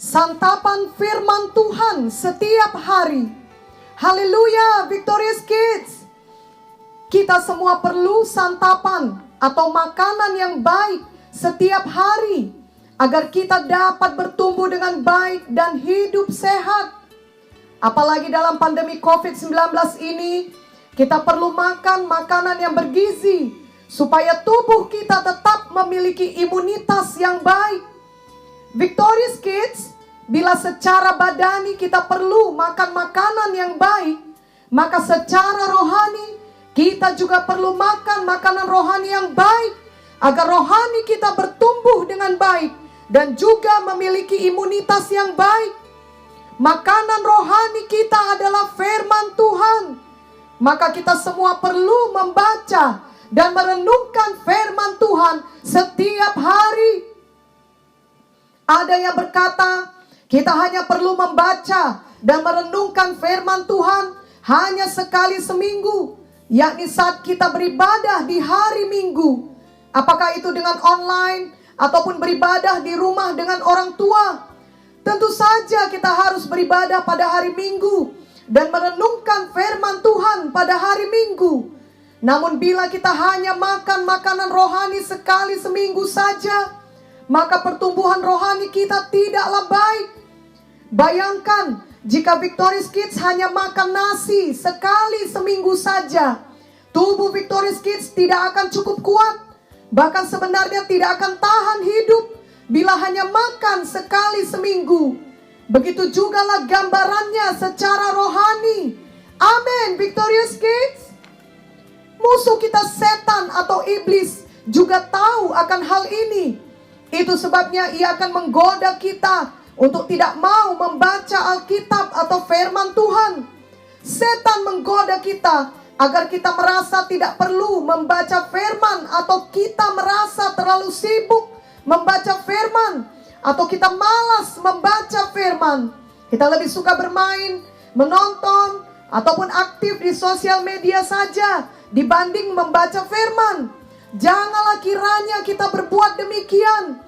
santapan firman Tuhan setiap hari. Haleluya, Victorious Kids. Kita semua perlu santapan atau makanan yang baik setiap hari, agar kita dapat bertumbuh dengan baik dan hidup sehat. Apalagi dalam pandemi COVID-19 ini, kita perlu makan makanan yang bergizi, supaya tubuh kita tetap memiliki imunitas yang baik. Victorious Kids, bila secara badani kita perlu makan makanan yang baik, maka secara rohani kita juga perlu makan makanan rohani yang baik, agar rohani kita bertumbuh dengan baik dan juga memiliki imunitas yang baik. Makanan rohani kita adalah firman Tuhan. Maka kita semua perlu membaca dan merenungkan firman Tuhan setiap hari. Ada yang berkata, kita hanya perlu membaca dan merenungkan firman Tuhan hanya sekali seminggu, yakni saat kita beribadah di hari Minggu. Apakah itu dengan online ataupun beribadah di rumah dengan orang tua? Tentu saja kita harus beribadah pada hari Minggu dan merenungkan firman Tuhan pada hari Minggu. Namun bila kita hanya makan makanan rohani sekali seminggu saja, maka pertumbuhan rohani kita tidaklah baik. Bayangkan jika Victorious Kids hanya makan nasi sekali seminggu saja, tubuh Victorious Kids tidak akan cukup kuat. Bahkan sebenarnya tidak akan tahan hidup bila hanya makan sekali seminggu. Begitu jugalah gambarannya secara rohani. Amin, Victorious Kids. Musuh kita setan atau iblis juga tahu akan hal ini. Itu sebabnya ia akan menggoda kita untuk tidak mau membaca Alkitab atau firman Tuhan. Setan menggoda kita agar kita merasa tidak perlu membaca firman, atau kita merasa terlalu sibuk membaca firman, atau kita malas membaca firman. Kita lebih suka bermain, menonton, ataupun aktif di sosial media saja dibanding membaca firman. Janganlah kiranya kita berbuat demikian.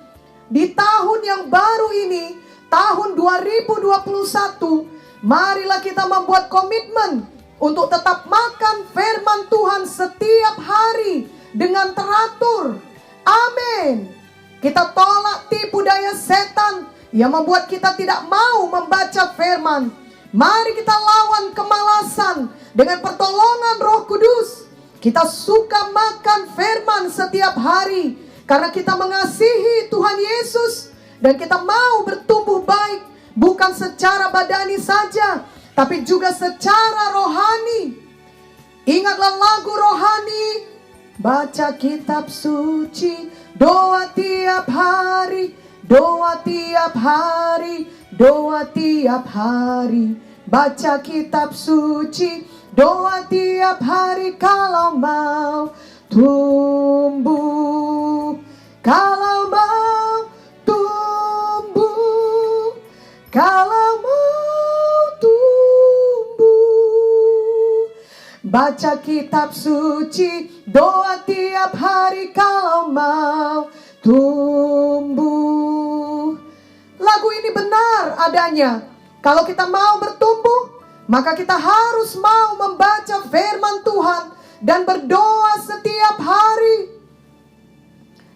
Di tahun yang baru ini, tahun 2021, marilah kita membuat komitmen untuk tetap makan firman Tuhan setiap hari dengan teratur. Amin. Kita tolak tipu daya setan yang membuat kita tidak mau membaca firman. Mari kita lawan kemalasan dengan pertolongan Roh Kudus. Kita suka makan firman setiap hari karena kita mengasihi Tuhan Yesus, dan kita mau bertumbuh baik, bukan secara badani saja, tapi juga secara rohani. Ingatlah lagu rohani, baca kitab suci, doa tiap hari, doa tiap hari, doa tiap hari. Baca kitab suci, doa tiap hari kalau mau tumbuh. Kalau mau tumbuh, kalau mau tumbuh. Baca kitab suci, doa tiap hari kalau mau tumbuh. Lagu ini benar adanya. Kalau kita mau bertumbuh, maka kita harus mau membaca firman Tuhan dan berdoa setiap hari.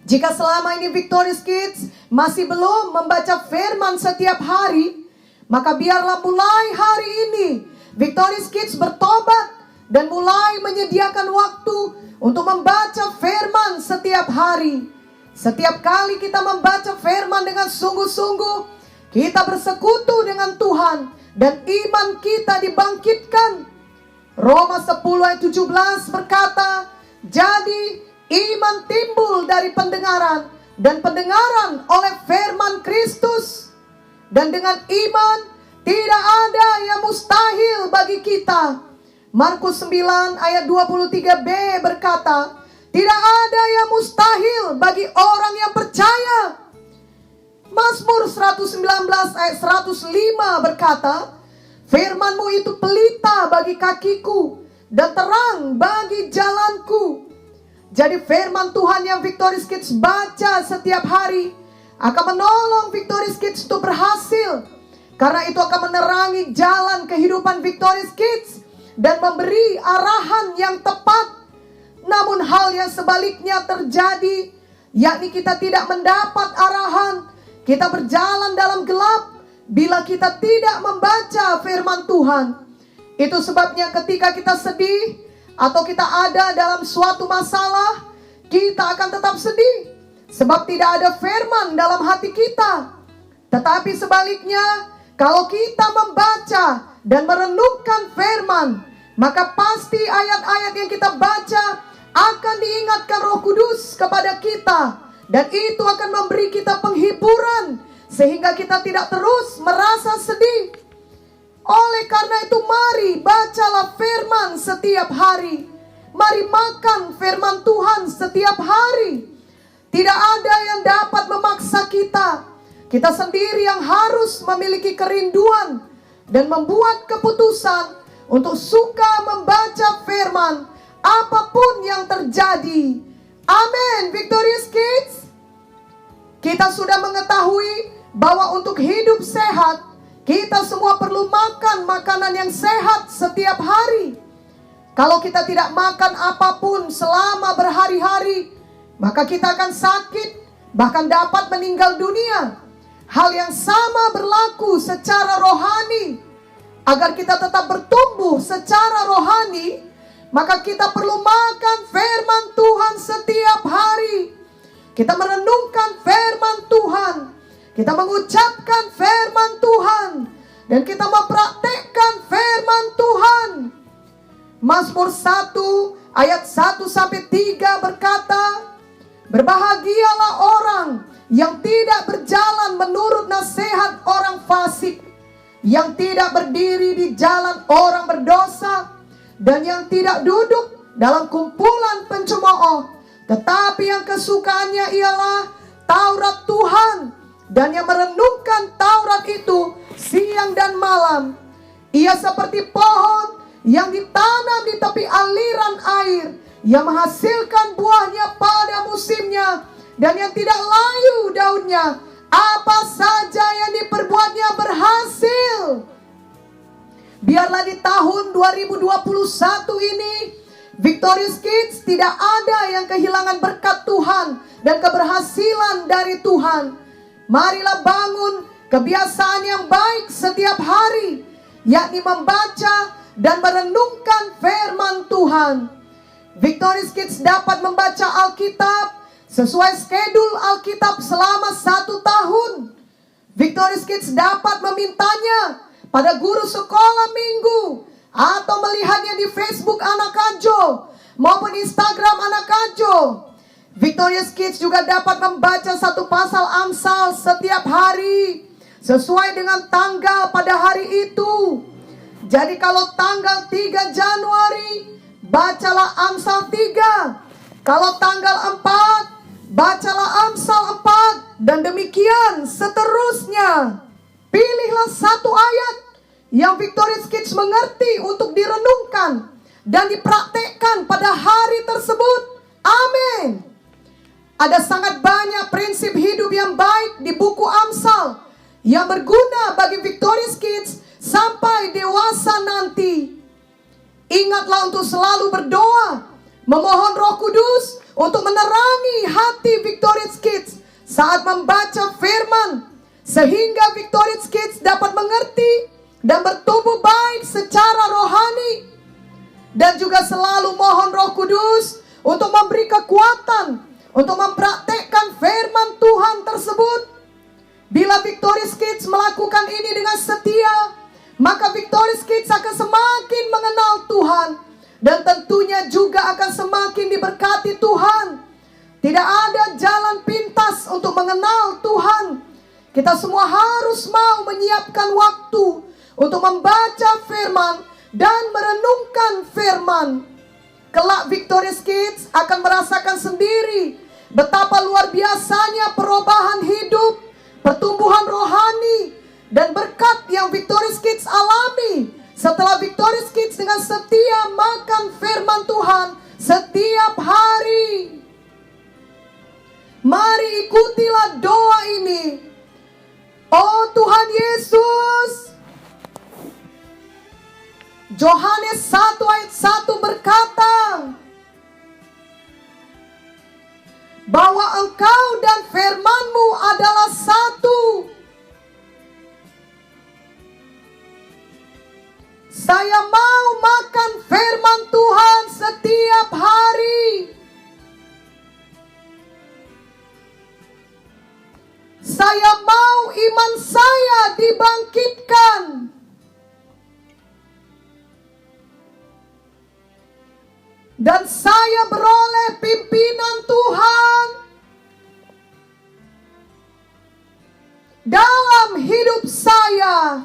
Jika selama ini Victorious Kids masih belum membaca firman setiap hari, maka biarlah mulai hari ini Victorious Kids bertobat dan mulai menyediakan waktu untuk membaca firman setiap hari. Setiap kali kita membaca firman dengan sungguh-sungguh, kita bersekutu dengan Tuhan dan iman kita dibangkitkan. Roma 10 ayat 17 berkata, jadi iman timbul dari pendengaran, dan pendengaran oleh firman Kristus. Dan dengan iman tidak ada yang mustahil bagi kita. Markus 9 ayat 23b berkata, tidak ada yang mustahil bagi orang yang percaya. Mazmur 119 ayat 105 berkata, firman-Mu itu pelita bagi kakiku dan terang bagi jalanku. Jadi firman Tuhan yang Victorious Kids baca setiap hari akan menolong Victorious Kids untuk berhasil. Karena itu akan menerangi jalan kehidupan Victorious Kids dan memberi arahan yang tepat. Namun hal yang sebaliknya terjadi, yakni kita tidak mendapat arahan. Kita berjalan dalam gelap bila kita tidak membaca firman Tuhan. Itu sebabnya ketika kita sedih atau kita ada dalam suatu masalah, kita akan tetap sedih. Sebab tidak ada firman dalam hati kita. Tetapi sebaliknya, kalau kita membaca dan merenungkan firman, maka pasti ayat-ayat yang kita baca akan diingatkan Roh Kudus kepada kita. Dan itu akan memberi kita penghiburan, sehingga kita tidak terus merasa sedih. Oleh karena itu mari bacalah firman setiap hari. Mari makan firman Tuhan setiap hari. Tidak ada yang dapat memaksa kita. Kita sendiri yang harus memiliki kerinduan dan membuat keputusan untuk suka membaca firman apapun yang terjadi. Amin, Victorious Kids. Kita sudah mengetahui bahwa untuk hidup sehat, kita semua perlu makan makanan yang sehat setiap hari. Kalau kita tidak makan apapun selama berhari-hari, maka kita akan sakit, bahkan dapat meninggal dunia. Hal yang sama berlaku secara rohani. Agar kita tetap bertumbuh secara rohani, maka kita perlu makan firman Tuhan setiap hari. Kita merenungkan firman Tuhan, kita mengucapkan firman Tuhan, dan kita mempraktekkan firman Tuhan. Mazmur 1 ayat 1-3 berkata, berbahagialah orang yang tidak berjalan menurut nasihat orang fasik, yang tidak berdiri di jalan orang berdosa, dan yang tidak duduk dalam kumpulan pencemooh, tetapi yang kesukaannya ialah Taurat Tuhan, dan yang merenungkan Taurat itu siang dan malam. Ia seperti pohon yang ditanam di tepi aliran air, yang menghasilkan buahnya pada musimnya, dan yang tidak layu daunnya. Apa saja yang diperbuatnya berhasil. Biarlah di tahun 2021 ini, Victorious Kids tidak ada yang kehilangan berkat Tuhan dan keberhasilan dari Tuhan. Marilah bangun kebiasaan yang baik setiap hari, yakni membaca dan merenungkan firman Tuhan. Victorious Kids dapat membaca Alkitab sesuai skedul Alkitab selama 1 tahun. Victorious Kids dapat memintanya pada guru sekolah minggu, atau melihatnya di Facebook Anak Ajo maupun Instagram Anak Ajo. Victorious Kids juga dapat membaca 1 pasal Amsal setiap hari sesuai dengan tanggal pada hari itu. Jadi kalau tanggal 3 Januari, bacalah Amsal 3. Kalau tanggal 4, bacalah Amsal 4, dan demikian seterusnya. Pilihlah 1 ayat yang Victorious Kids mengerti untuk direnungkan dan dipraktekkan pada hari tersebut. Amin. Ada sangat banyak prinsip hidup yang baik di buku Amsal yang berguna bagi Victorious Kids sampai dewasa nanti. Ingatlah untuk selalu berdoa, memohon Roh Kudus untuk menerangi hati Victorious Kids saat membaca firman, sehingga Victorious Kids dapat mengerti dan bertumbuh baik secara rohani. Dan juga selalu mohon Roh Kudus untuk memberi kekuatan untuk mempraktekkan firman Tuhan tersebut. Bila Victorious Kids melakukan ini dengan setia, maka Victorious Kids akan semakin mengenal Tuhan, dan tentunya juga akan semakin diberkati Tuhan. Tidak ada jalan pintas untuk mengenal Tuhan. Kita semua harus mau menyiapkan waktu untuk membaca firman dan merenungkan firman. Kelak Victorious Kids akan merasakan sendiri betapa luar biasanya perubahan hidup, pertumbuhan rohani, dan berkat yang Victorious Kids alami setelah Victorious Kids dengan setia makan firman Tuhan setiap hari. Mari ikutilah doa ini. Oh Tuhan Yesus, Yohanes 1 ayat 1 berkata bahwa Engkau dan firman-Mu adalah satu. Saya mau makan firman Tuhan setiap hari. Saya mau iman saya dibangkitkan. Dan saya beroleh pimpinan Tuhan dalam hidup saya.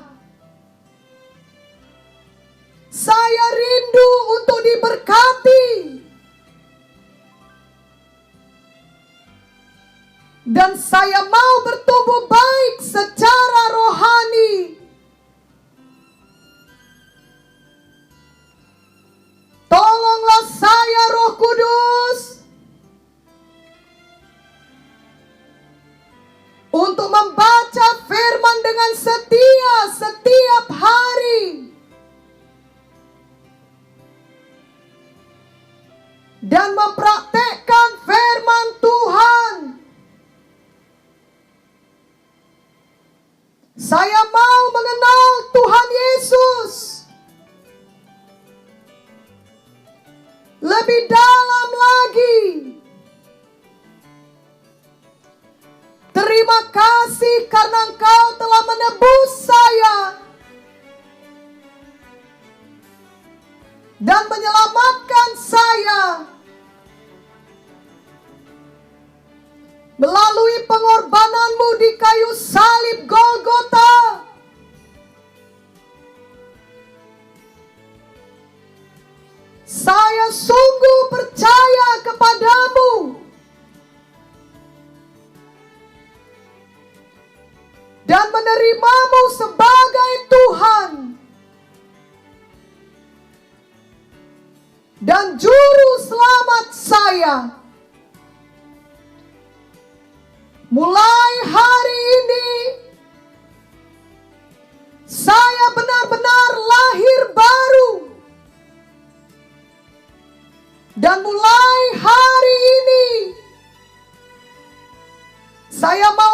Saya rindu untuk diberkati. Dan saya mau bertumbuh baik secara rohani. Tolonglah saya, Roh Kudus, untuk membaca firman dengan setia setiap hari. Dan mempraktekkan firman Tuhan. Saya mau mengenal Tuhan Yesus lebih dalam lagi. Terima kasih karena Engkau telah menebus saya dan menyelamatkan saya melalui pengorbanan-Mu di kayu salib Golgota. Saya sungguh percaya kepadamu. Dan menerimamu sebagai Tuhan dan Juru Selamat saya. Mulai hari ini, saya benar-benar lahir baru. Dan mulai hari ini, saya mau